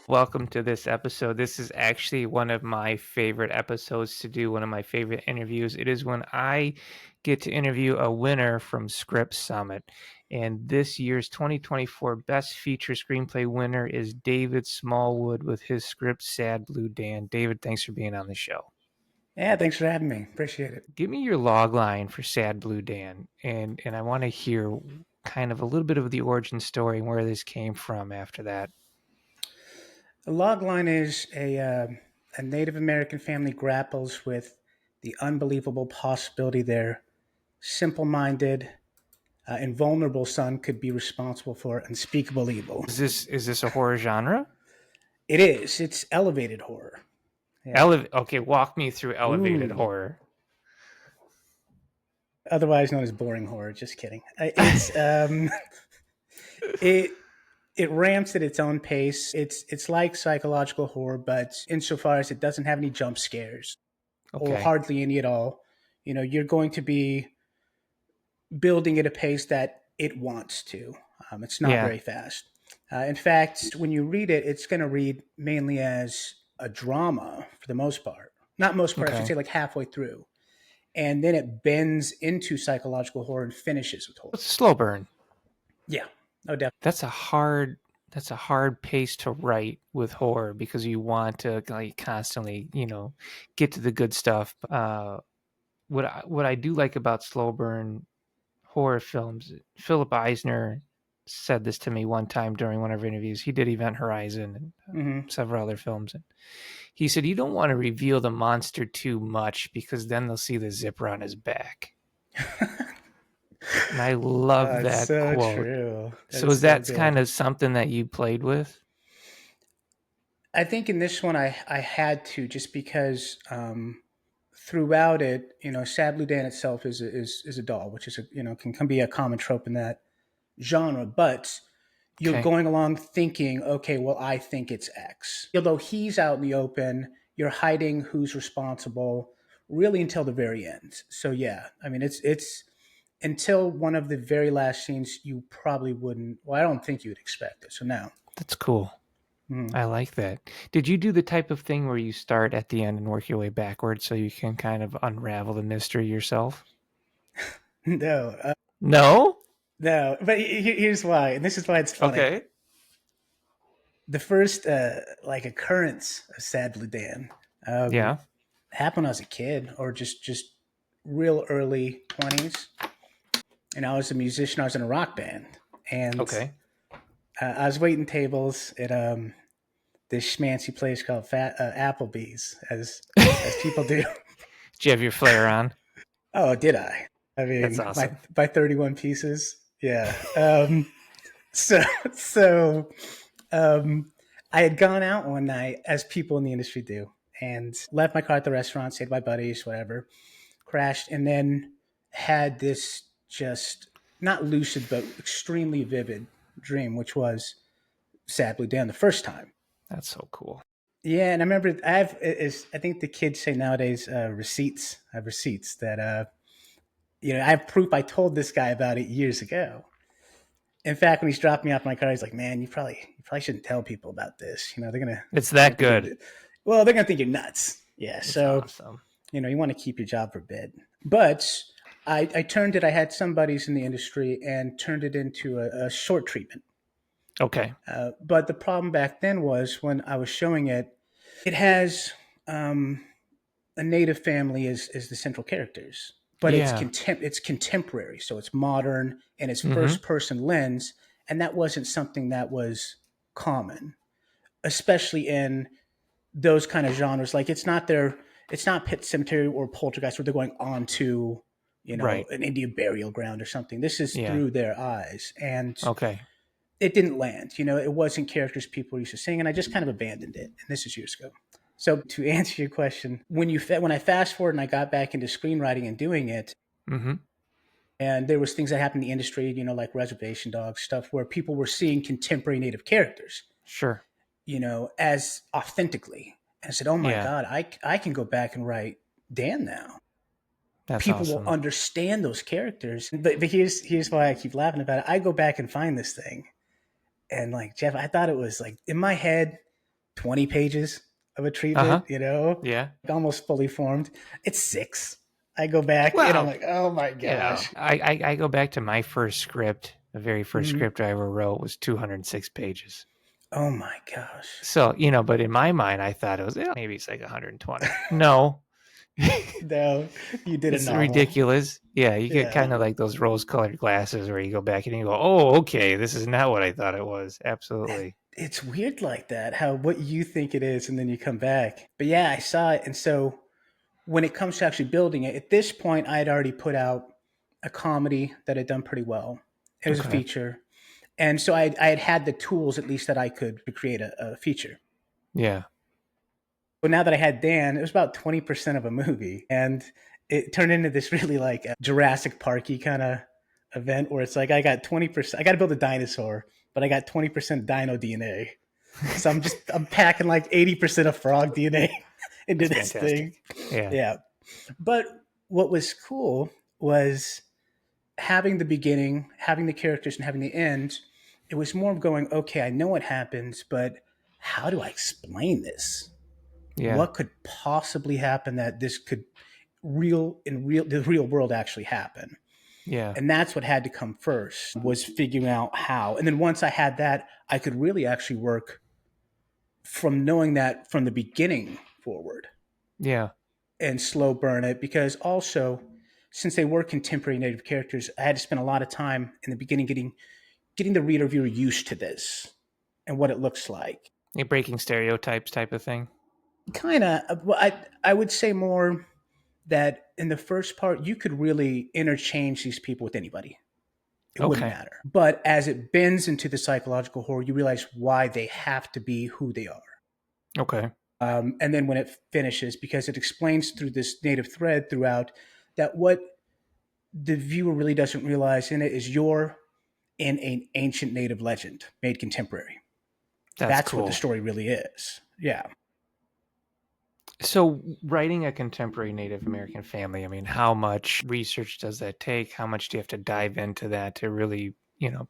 Welcome to this episode. This is actually one of my favorite episodes to do, one of my favorite interviews. It is when I get to interview a winner from Script Summit. And this year's 2024 Best Feature Screenplay winner is David Smallwood with his script Sad Blue Dan. David, thanks for being on the show. Yeah, thanks for having me. Appreciate it. Give me your log line for Sad Blue Dan, and I want to hear kind of a little bit of the origin story and where this came from after that. The log line is a Native American family grapples with the unbelievable possibility their simple-minded and vulnerable son could be responsible for unspeakable evil. Is this a horror genre? It is. It's elevated horror. Yeah. Okay, walk me through elevated Ooh. horror. Otherwise known as boring horror. Just kidding. It ramps at its own pace. It's like psychological horror, but insofar as it doesn't have any jump scares or Okay. hardly any at all, you're going to be building at a pace that it wants to. It's not Yeah. very fast. In fact, when you read it, it's going to read mainly as a drama for the most part. Not most part, I should Okay. say, like halfway through. And then it bends into psychological horror and finishes with horror. It's a slow burn. Yeah, no doubt. That's a hard pace to write with horror because you want to like constantly, get to the good stuff. What I do like about slow burn horror films, Philip Eisner said this to me one time during one of our interviews. He did Event Horizon and Mm-hmm. several other films. And he said, you don't want to reveal the monster too much because then they'll see the zipper on his back. And I love It's that so quote. true. So That's is so that good. kind of something that you played with? I think in this one I had to just because throughout it, Sad Blue Dan itself is a doll, which is can be a common trope in that genre. But you're Okay. going along thinking, okay, well, I think it's X. Although he's out in the open, you're hiding who's responsible, really until the very end. So yeah, I mean, it's until one of the very last scenes, you probably wouldn't. Well, I don't think you'd expect it. So now, That's cool. I like that. Did you do the type of thing where you start at the end and work your way backwards so you can kind of unravel the mystery yourself? no, No? no. But here's why, and this is why it's funny. Okay. The first like occurrence of Sad Blue Dan Yeah. happened when I was a kid, or just real early 20s. And I was a musician. I was in a rock band, and Okay. I was waiting tables at this schmancy place called Applebee's, as people do. Did you have your flair on? Oh, did I? I That's mean, awesome. by 31 pieces. Yeah. So so um, I had gone out one night, as people in the industry do, and left my car at the restaurant, stayed with my buddies, whatever, crashed, and then had this just not lucid, but extremely vivid dream, which was Sad Blue Dan the first time. That's so cool. Yeah, and I remember I think the kids say nowadays receipts. I have receipts that I have proof I told this guy about it years ago. In fact, when he's dropped me off my car, he's like, "Man, you probably shouldn't tell people about this. It's They're gonna that think good. you're, well, they're gonna think you're nuts." Yeah, It's so awesome. you want to keep your job for bid. But I turned it. I had some buddies in the industry and turned it into a short treatment. Okay. But the problem back then was when I was showing it, it has a native family is the central characters, but Yeah. it's contemporary, so it's modern and it's Mm-hmm. first person lens, and that wasn't something that was common, especially in those kind of genres. Like it's not Pet Cemetery or Poltergeist where they're going on to Right. an Indian burial ground or something. This is Yeah. through their eyes, and Okay. it didn't land. It wasn't characters people used to sing, and I just kind of abandoned it. And this is years ago. So to answer your question, when I fast forward and I got back into screenwriting and doing it, Mm-hmm. and there was things that happened in the industry, like Reservation Dogs stuff, where people were seeing contemporary native characters, Sure. as authentically. And I said, "Oh my Yeah. God, I can go back and write Dan now. That's People will awesome. understand those characters." But here's why I keep laughing about it. I go back and find this thing, and like Jeff, I thought it was like in my head. 20 pages of a Uh-huh. treatment, Yeah. almost fully formed. It's 6. I go back and I'm Well, like, oh my gosh. I go back to my first script. The very first Mhm. script I ever wrote was 206 pages. Oh my gosh. So, but in my mind, I thought it was maybe it's like 120. No, No, you did a it's novel. ridiculous. Yeah, you get Yeah. kind of like those rose-colored glasses where you go back and you go, "Oh, okay, this is not what I thought it was." Absolutely. It's weird like that, how what you think it is and then you come back. But yeah, I saw it. And so when it comes to actually building it, at this point, I had already put out a comedy that had done pretty well. It was a Okay. feature. And so I had had the tools at least that I could create a feature. Yeah. But now that I had Dan, it was about 20% of a movie. And it turned into this really like a Jurassic Parky kind of event where it's like I got 20%, I got to build a dinosaur, but I got 20% dino DNA. So I'm packing like 80% of frog DNA into That's this thing. fantastic. Yeah. Yeah. But what was cool was having the beginning, having the characters, and having the end. It was more of going, okay, I know what happens, but how do I explain this? Yeah. What could possibly happen that this could the real world actually happen? Yeah. And that's what had to come first, was figuring out how. And then once I had that, I could really actually work from knowing that from the beginning forward Yeah. and slow burn it, because also since they were contemporary native characters, I had to spend a lot of time in the beginning getting the reader viewer used to this and what it looks like. A breaking stereotypes type of thing. Kind of, well, I would say more that in the first part you could really interchange these people with anybody. It wouldn't Okay. matter. But as it bends into the psychological horror, you realize why they have to be who they are. Okay. And then when it finishes, because it explains through this native thread throughout that what the viewer really doesn't realize in it is you're in an ancient native legend made contemporary. That's That's what the cool. story really is. Yeah. So, writing a contemporary Native American family, I mean, how much research does that take? How much do you have to dive into that to really,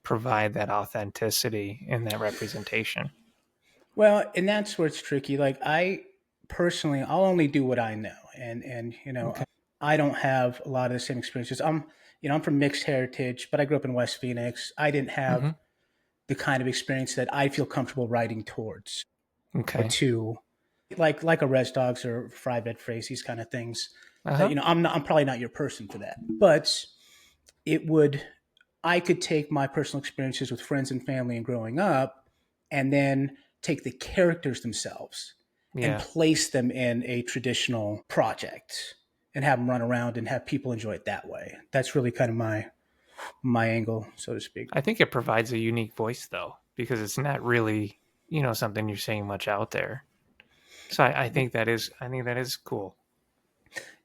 provide that authenticity in that representation? Well, and that's where it's tricky. Like I personally, I'll only do what I know, and Okay. I don't have a lot of the same experiences. I'm from mixed heritage, but I grew up in West Phoenix. I didn't have Hmm. the kind of experience that I feel comfortable writing towards or Okay. to, like a Res Dogs or Fry Bed Phrase, these kind of things. That Uh-huh. I'm probably not your person for that, but it would I could take my personal experiences with friends and family and growing up, and then take the characters themselves and Yeah. place them in a traditional project and have them run around and have people enjoy it that way. That's really kind of my angle, so to speak. I think it provides a unique voice, though, because it's not really, something you're saying much out there. So I think that is cool.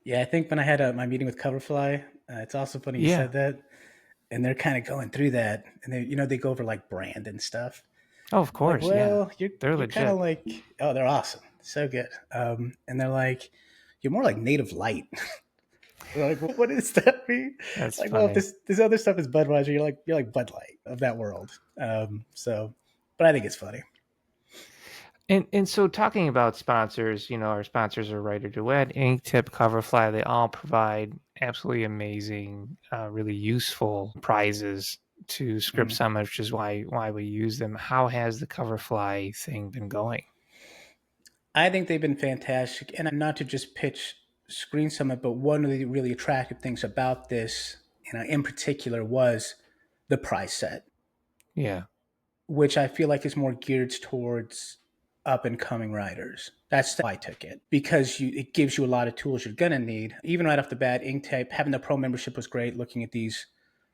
Yeah, I think when I had my meeting with Coverfly, it's also funny you Yeah. said that, and they're kind of going through that, and they go over like brand and stuff. Oh, of Like, course. Yeah. well, They're you're kind of legit. like, oh, they're awesome, so good. And they're like, you're more like Native Light. We're like, what does that mean? That's Like, well, if funny. this other stuff is Budweiser, you're like Bud Light of that world. But I think it's funny. And so talking about sponsors, our sponsors are Writer Duet, Inktip, Coverfly. They all provide absolutely amazing, really useful prizes to Script Mhm. Summit, which is why we use them. How has the Coverfly thing been going? I think they've been fantastic, and not to just pitch Screen Summit, but one of the really attractive things about this, in particular, was the prize set, Yeah, which I feel like is more geared towards up and coming writers. That's why I took it, because it gives you a lot of tools you're gonna need. Even right off the bat, Inktype, having the pro membership was great. Looking at these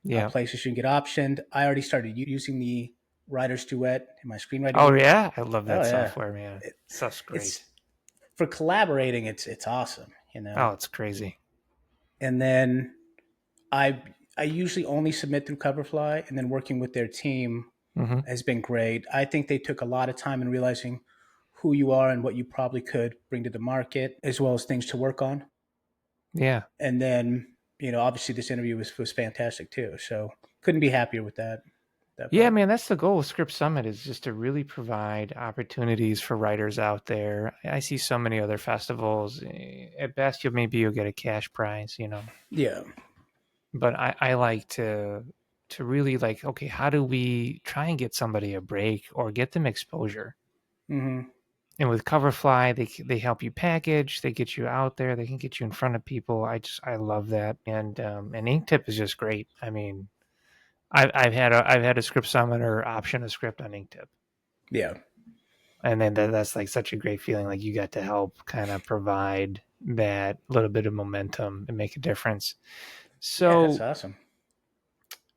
yeah. places you can get optioned, I already started using the Writer's Duet in my screenwriting Oh group. yeah, I love Oh that yeah, software, man. it, Stuff's it's great. for collaborating. It's awesome, Oh, it's crazy. And then I I usually only submit through Coverfly, and then working with their team Hmm. has been great. I think they took a lot of time in realizing who you are and what you probably could bring to the market, as well as things to work on. Yeah. And then, obviously this interview was fantastic too. So couldn't be happier with that. Yeah, definitely. man, that's the goal of Script Summit is just to really provide opportunities for writers out there. I see so many other festivals. At best, you'll get a cash prize, Yeah. But I like to really like, okay, how do we try and get somebody a break or get them exposure? Hmm. And with Coverfly, they help you package, they get you out there, they can get you in front of people. I love that, and Inktip is just great. I mean, I've had a script summit or option a script on Inktip, Yeah. and then that's like such a great feeling. Like you got to help kind of provide that little bit of momentum and make a difference. Yeah, that's So awesome.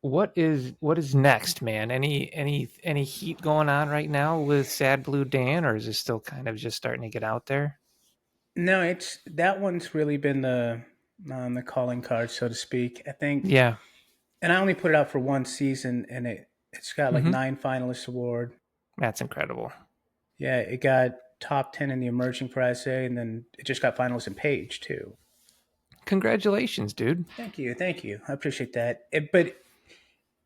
what is next, man? Any heat going on right now with Sad Blue Dan, or is it still kind of just starting to get out there? No, it's that one's really been the calling card, so to speak. I think, Yeah. and I only put it out for one season, and it's got like Mm-hmm. 9 finalists award. That's incredible. Yeah, it got top 10 in the emerging for essay, and then it just got finalists in page too. Congratulations, dude. Thank you. I appreciate that. But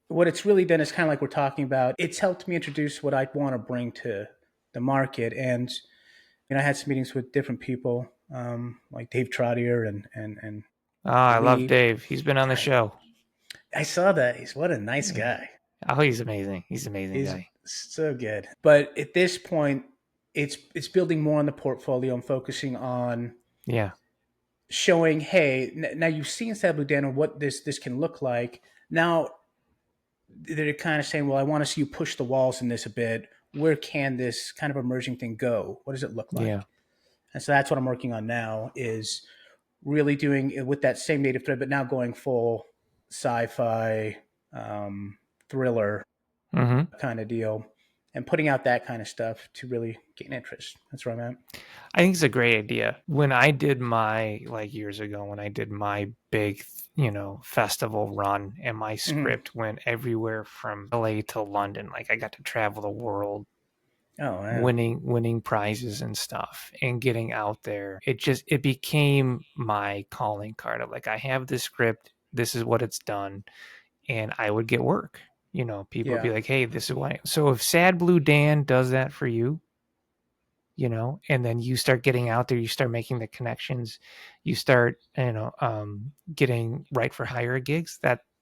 what it's really done is kind of like we're talking about. It's helped me introduce what I want to bring to the market, and I had some meetings with different people, like Dave Trottier and Ah, I love Lee. Dave. He's been on the I, show. I saw that. He's what a nice guy. Oh, he's amazing. He's an amazing He's guy. so good. But at this point, it's building more on the portfolio and focusing on Yeah. showing, hey, now you've seen Sad Blue Dan and what this can look like. Now they're kind of saying, well, I want to see you push the walls in this a bit. Where can this kind of emerging thing go? What does it look Yeah. like? And so that's what I'm working on now is really doing it with that same native thread, but now going full sci-fi, thriller Mm-hmm. kind of deal and putting out that kind of stuff to really gain interest. That's where I'm at. I think it's a great idea. When I did my like years ago, when I did my big, festival run, and my Mm-hmm. script went everywhere from LA to London. Like I got to travel the world, Oh, yeah. winning prizes and stuff, and getting out there. It became my calling card of like I have this script. This is what it's done, and I would get work. People would be Yeah. like, "Hey, this is why." So if Sad Blue Dan does that for you, and then you start getting out there, you start making the connections, you start, getting right for hire gigs,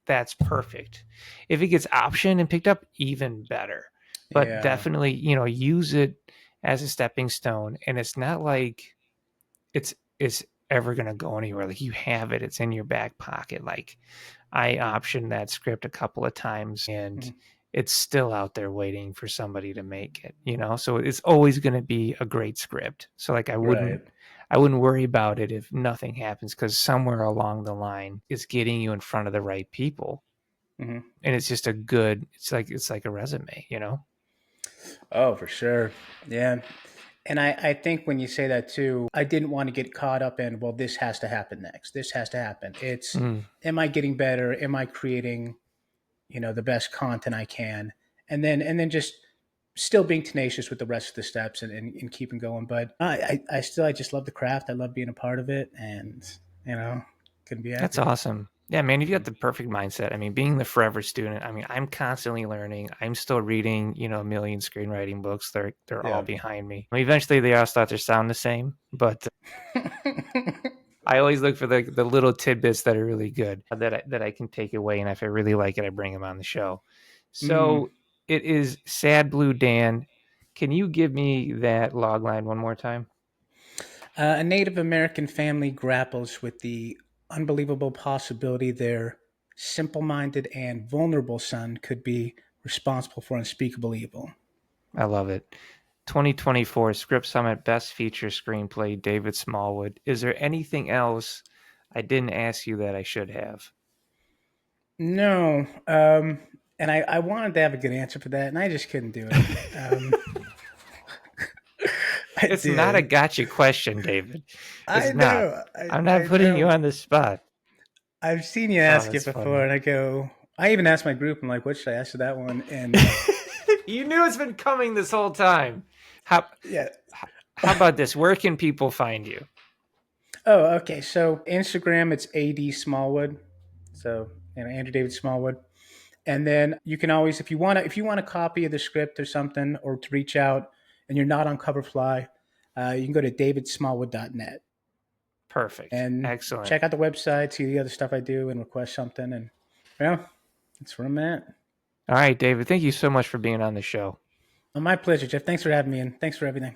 that's perfect. If it gets optioned and picked up, even better. But Yeah. definitely, use it as a stepping stone. And it's not like it's ever gonna go anywhere. Like you have it, it's in your back pocket. Like I optioned that script a couple of times and Mhm. it's still out there waiting for somebody to make it. So it's always going to be a great script. So like Right. I wouldn't worry about it if nothing happens because somewhere along the line it's getting you in front of the right people. Hmm. And it's just it's like a resume. Oh, for sure. Yeah. And I think when you say that too, I didn't want to get caught up in, well, this has to happen next. This has to happen. It's, Mm, am I getting better? Am I creating, the best content I can? And then just still being tenacious with the rest of the steps and keeping going. But I just love the craft. I love being a part of it and, couldn't be that's happier. awesome. Yeah, man, you've got the perfect mindset. I mean, being the forever student, I mean, I'm constantly learning. I'm still reading, a million screenwriting books. They're all Yeah. behind me. I mean, eventually they all start to sound the same, but I always look for the little tidbits that are really good that I can take away, and if I really like it, I bring them on the show. Mm. So it is Sad Blue Dan. Can you give me that log line one more time? A Native American family grapples with the unbelievable possibility their simple minded and vulnerable son could be responsible for unspeakable evil. I love it. 2024 Script Summit Best Feature Screenplay, David Smallwood. Is there anything else I didn't ask you that I should have? No. And I wanted to have a good answer for that, and I just couldn't do it. I It's not a did. gotcha question, David. I It's not. know. I'm not I putting you know. on the spot. I've seen you Oh, ask it that's before, funny. and I even asked my group, I'm like, what should I ask for that one? And You knew it's been coming this whole time. How yeah. how about this? Where can people find you? Oh, okay. So Instagram, it's AD Smallwood. So, Andrew David Smallwood. And then you can always, if you want a copy of the script or something, or to reach out, and you're not on Coverfly, you can go to davidsmallwood.net Perfect. and Excellent. check out the website, see the other stuff I do, and request something. And that's where I'm at. All right, David, thank you so much for being on the show. Well, my pleasure, Jeff. Thanks for having me, and thanks for everything.